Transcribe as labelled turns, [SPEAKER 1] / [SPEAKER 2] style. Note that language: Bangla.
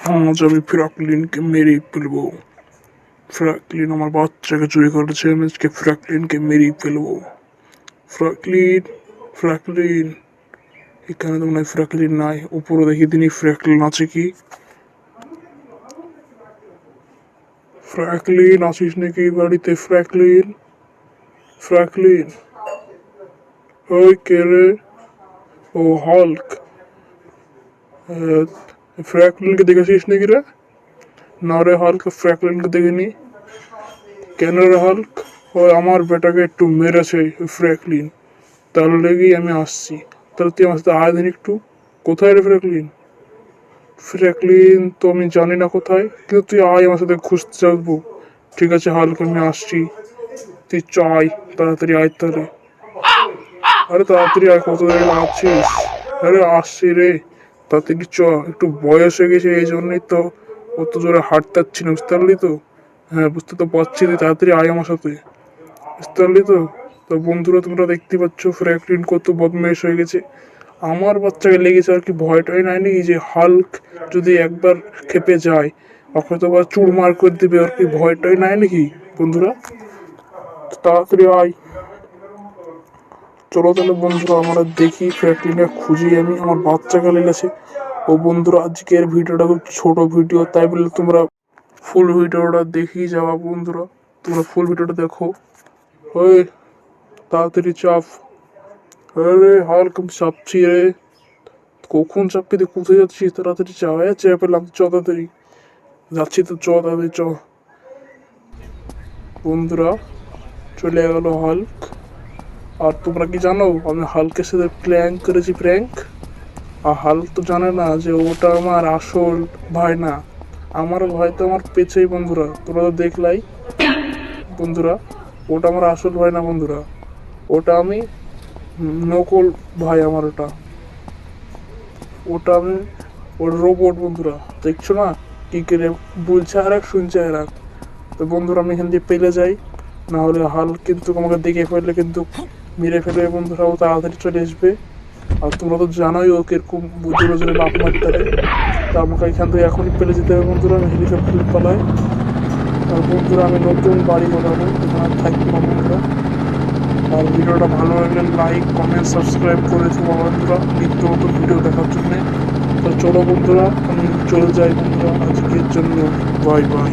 [SPEAKER 1] আজ আমি ফ্র্যাঙ্কলিনকে মেরেই ফেলবো। ফ্র্যাঙ্কলিন আমার বাচ্চাকে চুরি করেছে, আমি আজকে ফ্র্যাঙ্কলিনকে মেরেই ফেলবো। ফ্র্যাঙ্কলিন, ফ্র্যাঙ্কলিন, এখানে তো মনে হয় ফ্র্যাঙ্কলিন নাই। উপরে দেখি তিনি ফ্র্যাঙ্কলিন আছে কি। ফ্র্যাঙ্কলিন আছিস নাকি বাড়িতে? ফ্র্যাঙ্কলিন, ফ্র্যাঙ্কলিন, ওই কে রে? ও হাল্ক। ফ্র্যাঙ্কলিনকে দেখেছিস নাকি রে? না রে হাল্ক, ফ্র্যাঙ্কলিনকে দেখিনি। কেন রে হাল্ক? ওই আমার বেটাকে একটু মেরেছে ওই ফ্র্যাঙ্কলিন, তার লেগেই আমি আসছি। তাহলে তুই আমার সাথে আয় দিন একটু। কোথায় রে ফ্র্যাঙ্কলিন? ফ্র্যাঙ্কলিন তো আমি জানি না কোথায়, কিন্তু তুই আয়, আমার সাথে খুঁজতে যাবো। ঠিক আছে হাল্ক, আমি আসছি। তুই চাই তাড়াতাড়ি আয় তাহলে। আরে তাড়াতাড়ি আয়, কত দেরি আছিস? আরে আসছি রে, তাড়াতাড়ি চ। একটু বয়স হয়ে গেছে, এই জন্যই তো অত জোরে হাঁটতে পারছি না, বুঝতে পারলি তো? হ্যাঁ, বুঝতে তো পারছি। তুই তাড়াতাড়ি আয় আমার সাথে, বুঝতে পারলি তো? তো বন্ধুরা, তোমরা দেখতে পাচ্ছ ফ্র্যাঙ্কলিন কত বদমাইশ হয়ে গেছে। আমার বাচ্চাকে লেগেছে আর কি, ভয়টাই নাই নাকি যে হাল্ক যদি একবার খেপে যায় ওকে তো আবার চুরমার করে দেবে, আর কি ভয়টাই নাই নাকি বন্ধুরা? তাড়াতাড়ি আয়। চলো তাহলে বন্ধুরা, আমরা দেখি ফ্র্যাঙ্কলিনকে খুঁজি। আমি আমার বাচ্চাকে লেগেছে। ও বন্ধুরা, আজকের ভিডিওটা খুব ছোট ভিডিও, তাই বলে তোমরা ফুল ভিডিওটা দেখেই যাওয়া বন্ধুরা। তোমরা ফুল ভিডিওটা দেখো। ওই তাড়াতাড়ি চাপ। আরে হাল্ক, আমি চাপছি রে। কখন চাপবি? তুই কোথায় যাচ্ছিস? তাড়াতাড়ি চা। চেয়ে পেলাম, চ তাড়াতাড়ি। যাচ্ছি তো, চ তাড়াতাড়ি চ। বন্ধুরা, চলে গেল হাল্ক। আর তোমরা কি জানো আমি হাল্কের সাথে প্ল্যান করেছি, প্র্যাঙ্ক? আর হাল্ক তো জানে না যে ওটা আমার আসল ভাই না। আমার ভাই তো আমার পেছেই বন্ধুরা, তোমরা তো দেখলাই বন্ধুরা। ওটা আমার আসল ভাই না বন্ধুরা, ওটা আমি নকল ভাই আমার। ওটা ওটা আমি ওর রোবট বন্ধুরা, দেখছো না কি করে বলছে আর এক শুনছে আর এক। তো বন্ধুরা, আমি এখান দিয়ে পেলে যাই, না হলে হাল্ক কিন্তু আমাকে দেখে ফেললে কিন্তু মেরে ফেলবে বন্ধুরা। ও তাড়াতাড়ি চলে আসবে। আর তোমরা তো জানোই ও কিরকম জোরে জোরে লাফ মারতে পারে। তো আমাকে এখান থেকে এখনই পেলে যেতে হবে বন্ধুরা। আমি হেলিকপ্টার পালাই। আর বন্ধুরা, আমি নতুন বাড়ি বানাবো, এখানে থাকবো না বন্ধুরা। আর ভিডিওটা ভালো লাগলে লাইক, কমেন্ট, সাবস্ক্রাইব করে দেবো বন্ধুরা নিত্য নতুন ভিডিও দেখার জন্য। তো চলো বন্ধুরা, আমি চলে যাই বন্ধুরা আজকের জন্য। Bye bye.